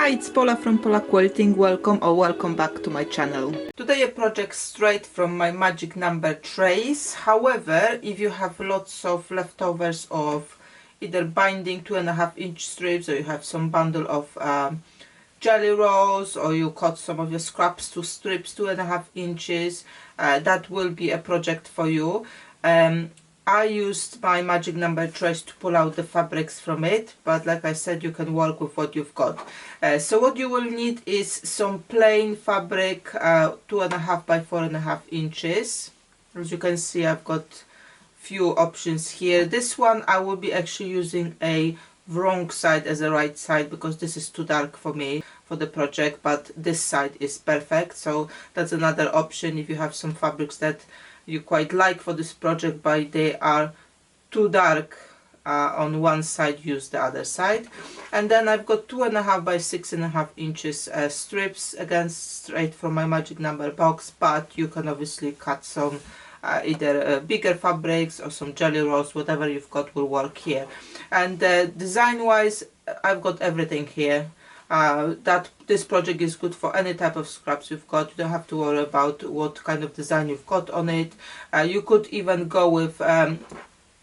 Hi, it's Paula from Paula Quilting. Welcome back to my channel. Today a project straight from my magic number trays. However, if you have lots of leftovers of either binding 2.5-inch strips, or you have some bundle of jelly rolls, or you cut some of your scraps to strips 2.5 inches, that will be a project for you. I used my magic number trays to pull out the fabrics from it, but like I said, you can work with what you've got. So what you will need is some plain fabric, 2.5 by 4.5 inches. As you can see, I've got few options here. This one I will be actually using a wrong side as a right side because this is too dark for me for the project, but this side is perfect. So that's another option if you have some fabrics that you quite like for this project, but they are too dark on one side, use the other side. And then I've got 2.5 by 6.5 inches strips, again straight from my magic number box, but you can obviously cut some either bigger fabrics or some jelly rolls, whatever you've got will work here. And design wise, I've got everything here. That this project is good for any type of scraps you've got. You don't have to worry about what kind of design you've got on it. You could even go with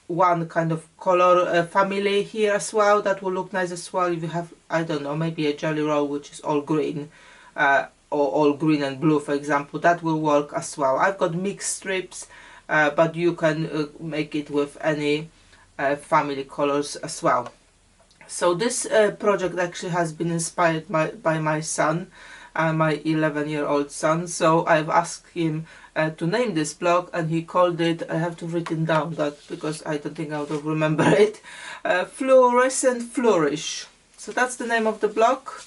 one kind of color family here as well. That will look nice as well. If you have, I don't know, maybe a jelly roll which is all green, or all green and blue, for example, that will work as well. I've got mixed strips, but you can make it with any family colors as well. So this project actually has been inspired by my son, my 11-year-old son. So I've asked him to name this block, and he called it, I have to written down that because I don't think I would remember it, Fluorescent Flourish. So that's the name of the block,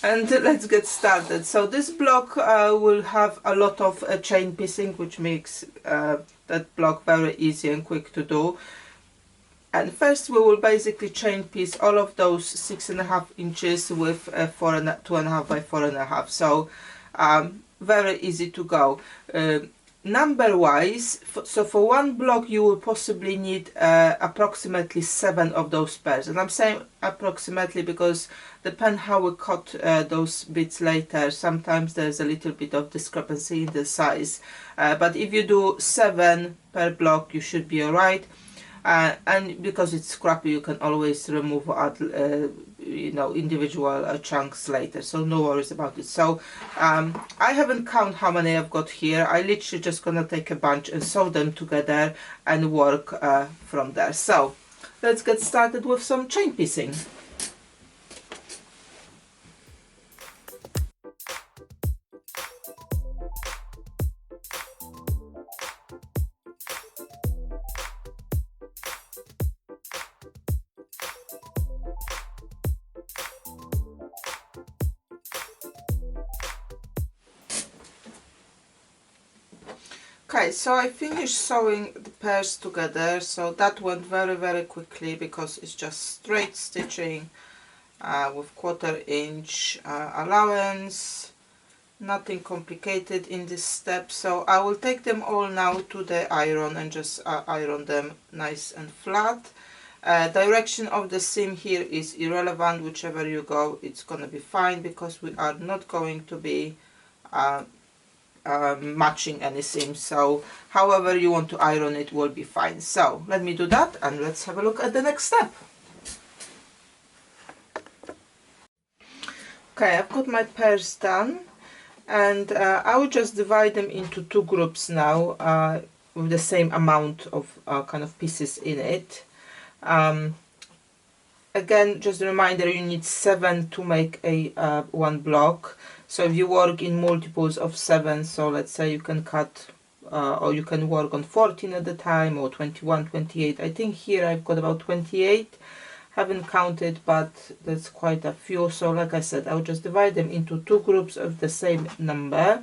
and let's get started. So this block will have a lot of chain piecing, which makes that block very easy and quick to do. And first we will basically chain piece all of those 6.5 inches with 2.5 by 4.5. So very easy to go. Number wise, so for one block you will possibly need approximately 7 of those pairs. And I'm saying approximately because depend how we cut those bits later, sometimes there's a little bit of discrepancy in the size. But if you do 7 per block, you should be alright. And because it's scrappy, you can always remove you know, individual chunks later, so no worries about it. So I haven't counted how many I've got here. I literally just gonna take a bunch and sew them together and work from there. So let's get started with some chain piecing. Okay, so I finished sewing the pairs together, so that went very quickly because it's just straight stitching with 1/4 inch allowance, nothing complicated in this step. So I will take them all now to the iron and just iron them nice and flat. Direction of the seam here is irrelevant, whichever you go it's gonna be fine because we are not going to be matching any seams, so however you want to iron it will be fine. So let me do that and let's have a look at the next step. Okay, I've got my pairs done, and I will just divide them into 2 groups now with the same amount of kind of pieces in it. Again, just a reminder, you need 7 to make a one block. So if you work in multiples of 7, so let's say you can cut or you can work on 14 at a time, or 21, 28. I think here I've got about 28. Haven't counted, but that's quite a few. So like I said, I'll just divide them into 2 groups of the same number.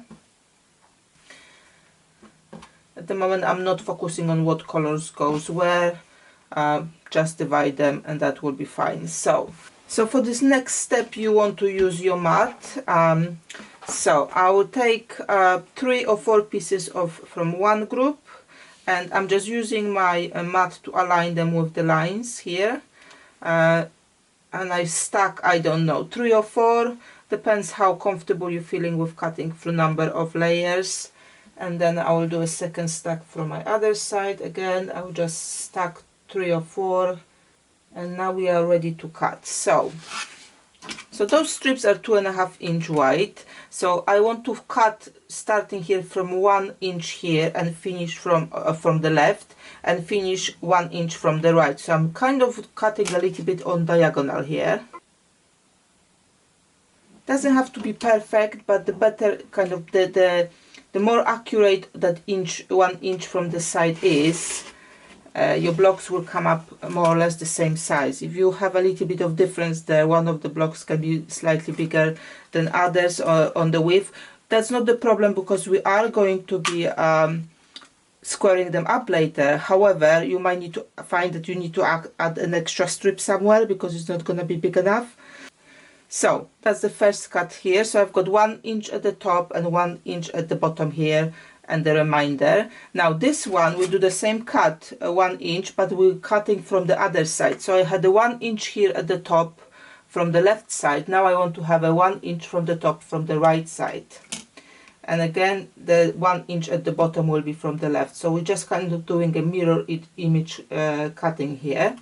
At the moment I'm not focusing on what colors goes where, just divide them and that will be fine. So for this next step you want to use your mat. So I will take 3 or 4 pieces from one group, and I'm just using my mat to align them with the lines here. and I stack, I don't know, 3 or 4, depends how comfortable you're feeling with cutting through number of layers. And then I will do a second stack from my other side. Again, I will just stack 3 or 4, and now we are ready to cut. So those strips are 2.5 inch wide, so I want to cut starting here from 1 inch here and finish from the left, and finish 1 inch from the right. So I'm kind of cutting a little bit on diagonal here. Doesn't have to be perfect, but the better, kind of the more accurate that 1 inch from the side is, your blocks will come up more or less the same size. If you have a little bit of difference there, one of the blocks can be slightly bigger than others on the width. That's not the problem, because we are going to be squaring them up later. However, you might need to find that you need to add an extra strip somewhere, because it's not going to be big enough. So that's the first cut here. So I've got 1 inch at the top and 1 inch at the bottom here, and the remainder. Now this one we do the same cut, 1 inch, but we're cutting from the other side. So I had the 1 inch here at the top from the left side. Now I want to have a 1 inch from the top from the right side, and again the 1 inch at the bottom will be from the left. So we're just kind of doing a mirror image cutting here.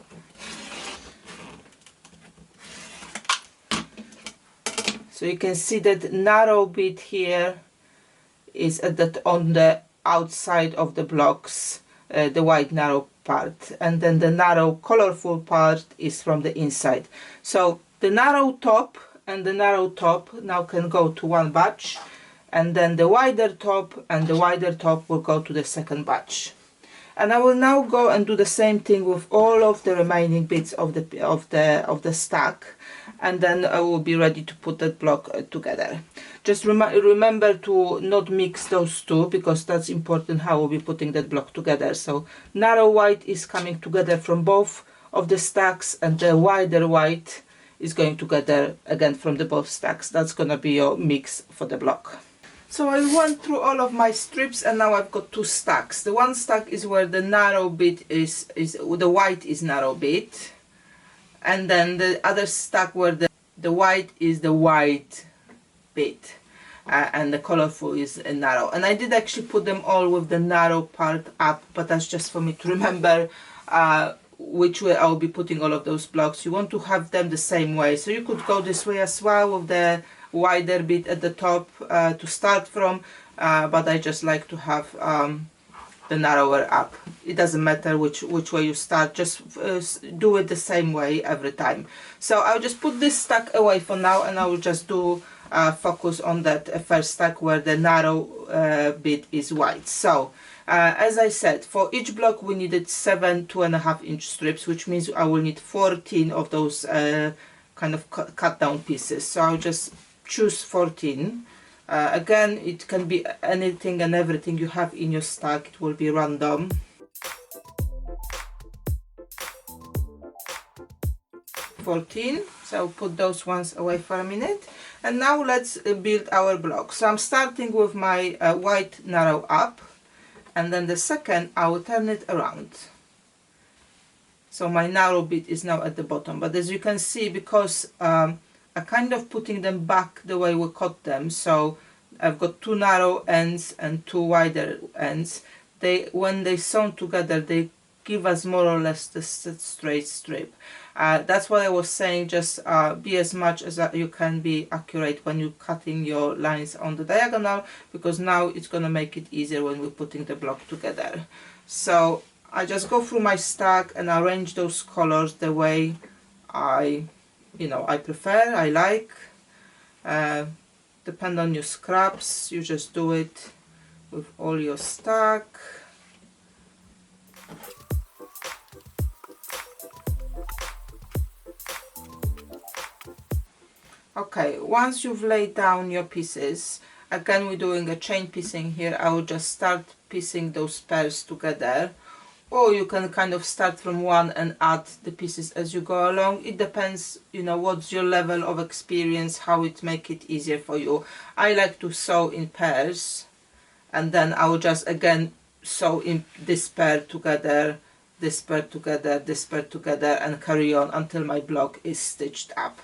So you can see that narrow bit here is on the outside of the blocks, the white narrow part, and then the narrow colorful part is from the inside. So the narrow top and the narrow top now can go to one batch, and then the wider top and the wider top will go to the second batch. And I will now go and do the same thing with all of the remaining bits of the stack, and then I will be ready to put that block together. Just remember to not mix those two, because that's important how we'll be putting that block together. So narrow white is coming together from both of the stacks, and the wider white is going together again from the both stacks. That's gonna be your mix for the block. So I went through all of my strips, and now I've got 2 stacks. The one stack is where the narrow bit is the white is narrow bit, and then the other stack where the white is the white bit, and the colorful is narrow. And I did actually put them all with the narrow part up, but that's just for me to remember which way I'll be putting all of those blocks. You want to have them the same way, so you could go this way as well with the wider bit at the top to start from, but I just like to have the narrower up. It doesn't matter which way you start, just do it the same way every time. So I'll just put this stack away for now, and I will just do focus on that first stack where the narrow bit is white. So as I said, for each block we needed 7 2.5 inch strips, which means I will need 14 of those kind of cut down pieces. So I'll just choose 14. Again, it can be anything and everything you have in your stack, it will be random. So I'll put those ones away for a minute, and now let's build our block. So I'm starting with my white narrow up, and then the second I will turn it around. So my narrow bit is now at the bottom, but as you can see, because I'm kind of putting them back the way we cut them, so I've got 2 narrow ends and 2 wider ends. When they sewn together, they give us more or less the straight strip. That's what I was saying, just be as much as you can be accurate when you're cutting your lines on the diagonal, because now it's going to make it easier when we're putting the block together. So I just go through my stack and arrange those colors the way I prefer, I like. Depend on your scraps, you just do it with all your stack. Okay, once you've laid down your pieces, again we're doing a chain piecing here. I will just start piecing those pairs together, or you can kind of start from one and add the pieces as you go along. It depends, what's your level of experience, how it make it easier for you. I like to sew in pairs, and then I will just again sew in this pair together this pair together, and carry on until my block is stitched up.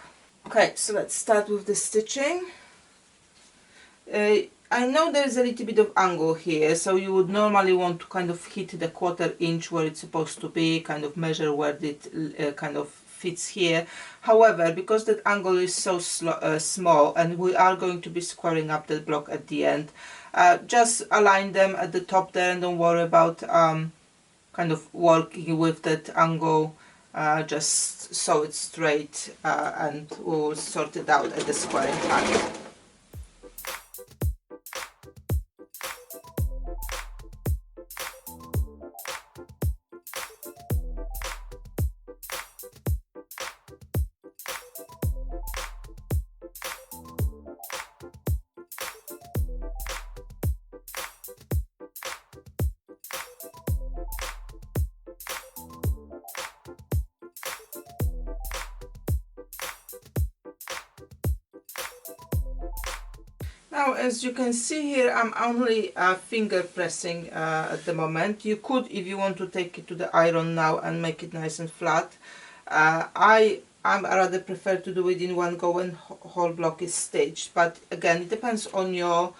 Okay, so let's start with the stitching. I know there's a little bit of angle here, so you would normally want to kind of hit the 1/4 inch where it's supposed to be, kind of measure where it kind of fits here. However, because that angle is so small and we are going to be squaring up the block at the end, just align them at the top there and don't worry about kind of working with that angle. Just sew it straight and we'll sort it out at the squaring time. Now, as you can see here, I'm only finger pressing at the moment. You could, if you want to take it to the iron now and make it nice and flat. I rather prefer to do it in one go when whole block is stitched. But again, it depends on your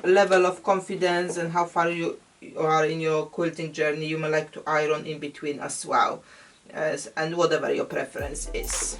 level of confidence and how far you are in your quilting journey. You may like to iron in between as well, and whatever your preference is.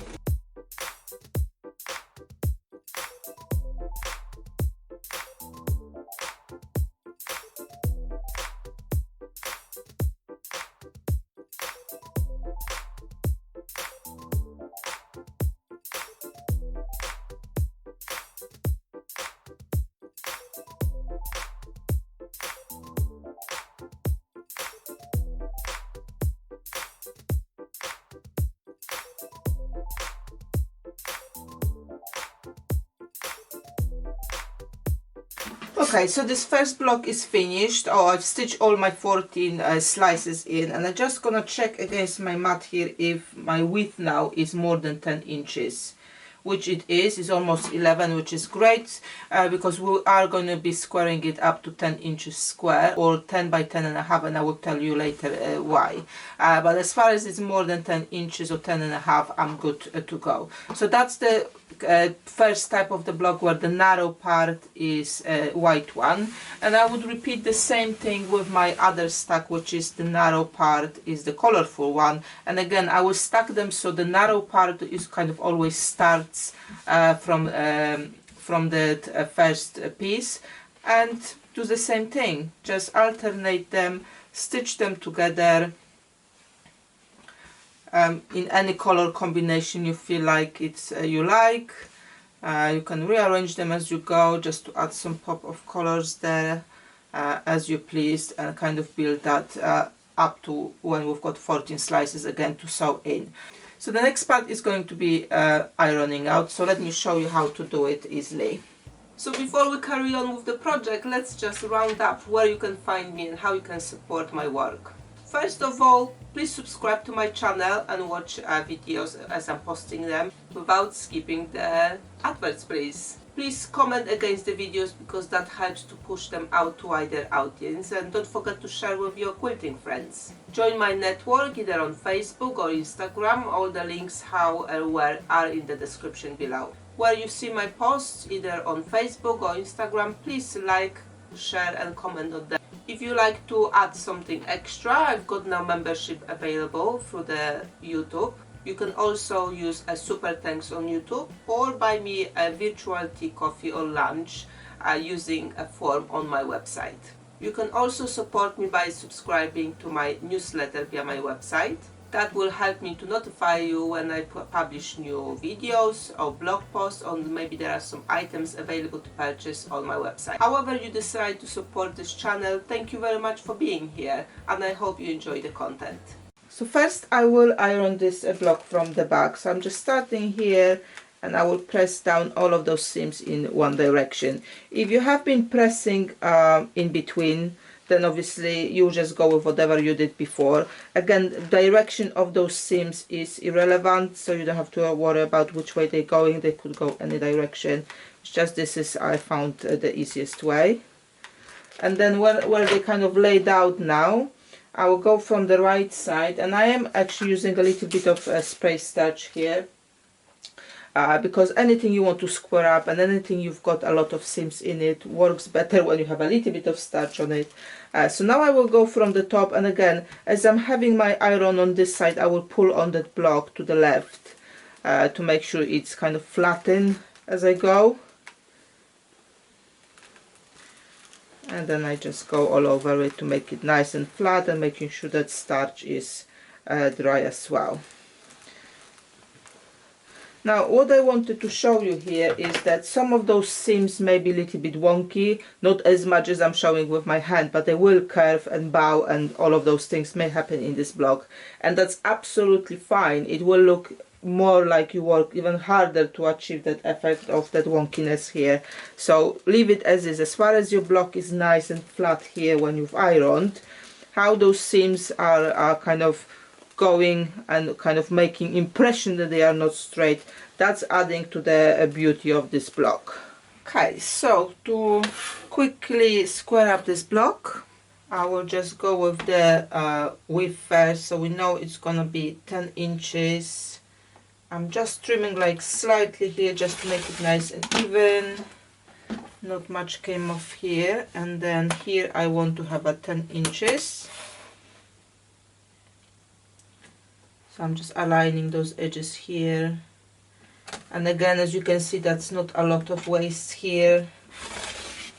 Okay, so this first block is finished. Oh, I've stitched all my 14 slices in, and I'm just gonna check against my mat here if my width now is more than 10 inches, which it is. It's almost 11, which is great, because we are going to be squaring it up to 10 inches square, or 10 by 10.5, and I will tell you later why. But as far as it's more than 10 inches or 10.5, I'm good to go. So that's the first type of the block, where the narrow part is a white one, and I would repeat the same thing with my other stack, which is the narrow part is the colorful one. And again, I will stack them so the narrow part is kind of always starts from the first piece, and do the same thing, just alternate them, stitch them together in any color combination you feel like it's you like. You can rearrange them as you go, just to add some pop of colors there as you please, and kind of build that up to when we've got 14 slices again to sew in. So the next part is going to be ironing out, so let me show you how to do it easily. So before we carry on with the project, let's just round up where you can find me and how you can support my work. First of all, please subscribe to my channel and watch videos as I'm posting them without skipping the adverts, please. Please comment against the videos, because that helps to push them out to wider audience, and don't forget to share with your quilting friends. Join my network either on Facebook or Instagram. All the links how and where are in the description below. Where you see my posts either on Facebook or Instagram, please like, share and comment on them. If you like to add something extra, I've got now membership available through the YouTube. You can also use a super thanks on YouTube, or buy me a virtual tea, coffee or lunch using a form on my website. You can also support me by subscribing to my newsletter via my website. That will help me to notify you when I publish new videos or blog posts, or maybe there are some items available to purchase on my website. However you decide to support this channel, thank you very much for being here, and I hope you enjoy the content. So first I will iron this block from the back. So I'm just starting here, and I will press down all of those seams in one direction. If you have been pressing in between, then obviously you just go with whatever you did before. Again, direction of those seams is irrelevant, so you don't have to worry about which way they're going. They could go any direction. It's just this is, I found, the easiest way. And then where they kind of laid out now, I will go from the right side, and I am actually using a little bit of spray starch here, because anything you want to square up and anything you've got a lot of seams in it works better when you have a little bit of starch on it. So now I will go from the top, and again, as I'm having my iron on this side, I will pull on that block to the left to make sure it's kind of flattened as I go. And then I just go all over it to make it nice and flat, and making sure that starch is dry as well. Now what I wanted to show you here is that some of those seams may be a little bit wonky, not as much as I'm showing with my hand, but they will curve and bow, and all of those things may happen in this block, and that's absolutely fine. It will look more like you work even harder to achieve that effect of that wonkiness here. So leave it as is. As far as your block is nice and flat here when you've ironed, how those seams are kind of going and kind of making impression that they are not straight, that's adding to the beauty of this block. Okay, so to quickly square up this block, I will just go with the width first, so we know it's gonna be 10 inches. I'm just trimming like slightly here just to make it nice and even. Not much came off here, and then here I want to have a 10 inches. So I'm just aligning those edges here, and again, as you can see, that's not a lot of waste here,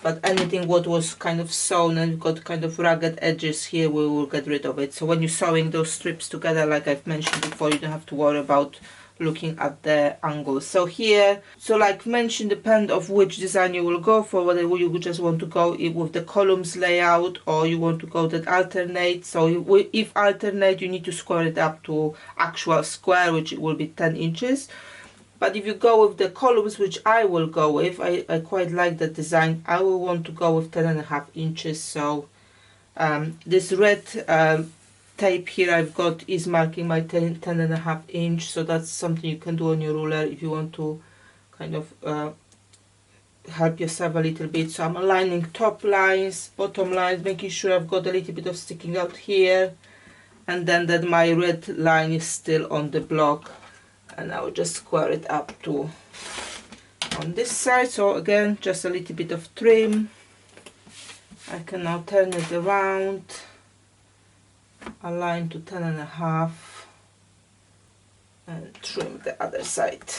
but anything what was kind of sewn and got kind of ragged edges here, we will get rid of it. So when you're sewing those strips together, like I've mentioned before, you don't have to worry about looking at the angles. So here, so like mentioned, depend of which design you will go for, whether you just want to go with the columns layout or you want to go that alternate. So if alternate, you need to square it up to actual square, which will be 10 inches. But if you go with the columns, which I will go with, I quite like that design, I will want to go with 10.5 inches. So this red tape here I've got is marking my 10.5 inch, so that's something you can do on your ruler if you want to kind of help yourself a little bit. So I'm aligning top lines, bottom lines, making sure I've got a little bit of sticking out here, and then that my red line is still on the block, and I will just square it up to on this side. So again, just a little bit of trim. I can now turn it around, align to 10.5, and trim the other side.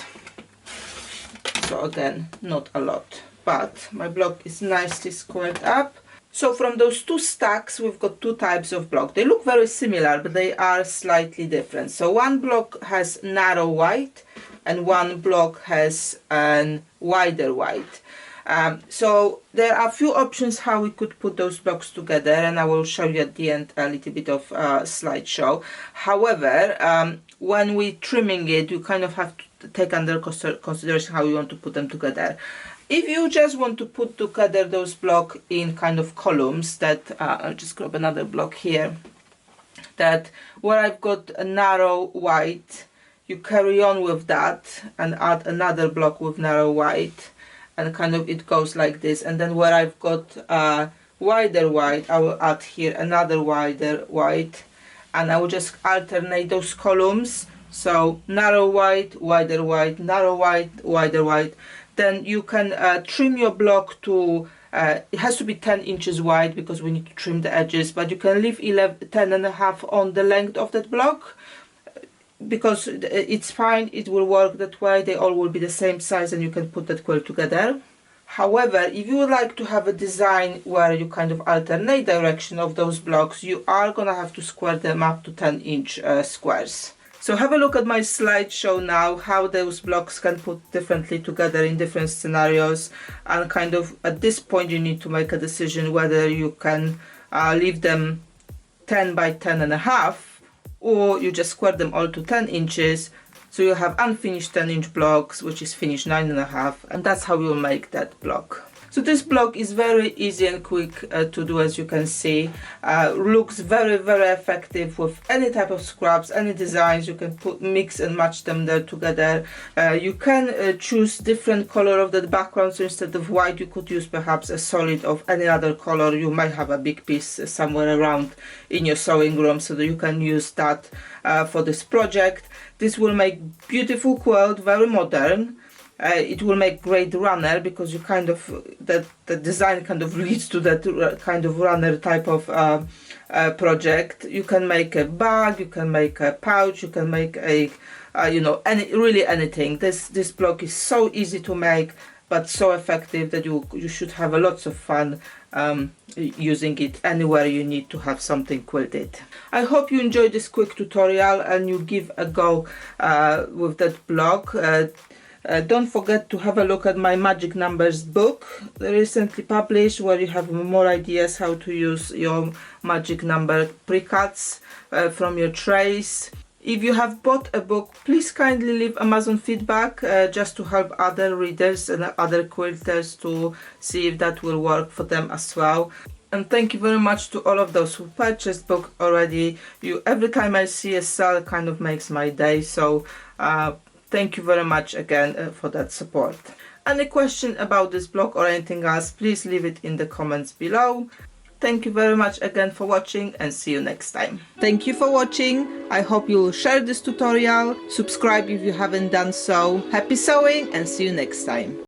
So again, not a lot, but my block is nicely squared up. So from those two stacks, we've got two types of block. They look very similar, but they are slightly different. So one block has narrow white, and one block has a wider white. So there are a few options how we could put those blocks together, and I will show you at the end a little bit of slideshow. However, when we're trimming it, you kind of have to take under consideration how you want to put them together. If you just want to put together those blocks in kind of columns, that I'll just grab another block here, that where I've got a narrow white, you carry on with that and add another block with narrow white, and kind of it goes like this. And then where I've got wider white, I will add here another wider white, and I will just alternate those columns. So narrow white, wider white, narrow white, wider white. Then you can trim your block to, it has to be 10 inches wide because we need to trim the edges, but you can leave 10.5 on the length of that block, because it's fine, it will work that way. They all will be the same size and you can put that quilt together. However, if you would like to have a design where you kind of alternate direction of those blocks, you are gonna have to square them up to 10-inch squares. So have a look at my slideshow now, how those blocks can put differently together in different scenarios, and kind of at this point you need to make a decision whether you can leave them 10 by 10.5, or you just square them all to 10 inches, so you have unfinished 10-inch blocks, which is finished 9.5, and that's how you will make that block. So this block is very easy and quick to do, as you can see. Looks very effective with any type of scraps, any designs. You can mix and match them there together. You can choose different color of the background, so instead of white you could use perhaps a solid of any other color. You might have a big piece somewhere around in your sewing room, so that you can use that for this project. This will make beautiful quilt, very modern. It will make great runner, because you kind of the design kind of leads to that kind of runner type of project. You can make a bag, you can make a pouch, you can make a you know, really anything. This block is so easy to make, but so effective that you should have lots of fun using it anywhere you need to have something quilted. I hope you enjoyed this quick tutorial and you give a go with that block. Don't forget to have a look at my Magic Numbers book, recently published, where you have more ideas how to use your magic number precuts from your trays. If you have bought a book, please kindly leave Amazon feedback just to help other readers and other quilters to see if that will work for them as well. And thank you very much to all of those who purchased book already. Every time I see a sale, kind of makes my day. So thank you very much again for that support. Any question about this blog or anything else, please leave it in the comments below. Thank you very much again for watching, and see you next time. Thank you for watching. I hope you'll share this tutorial, subscribe if you haven't done so. Happy sewing, and see you next time.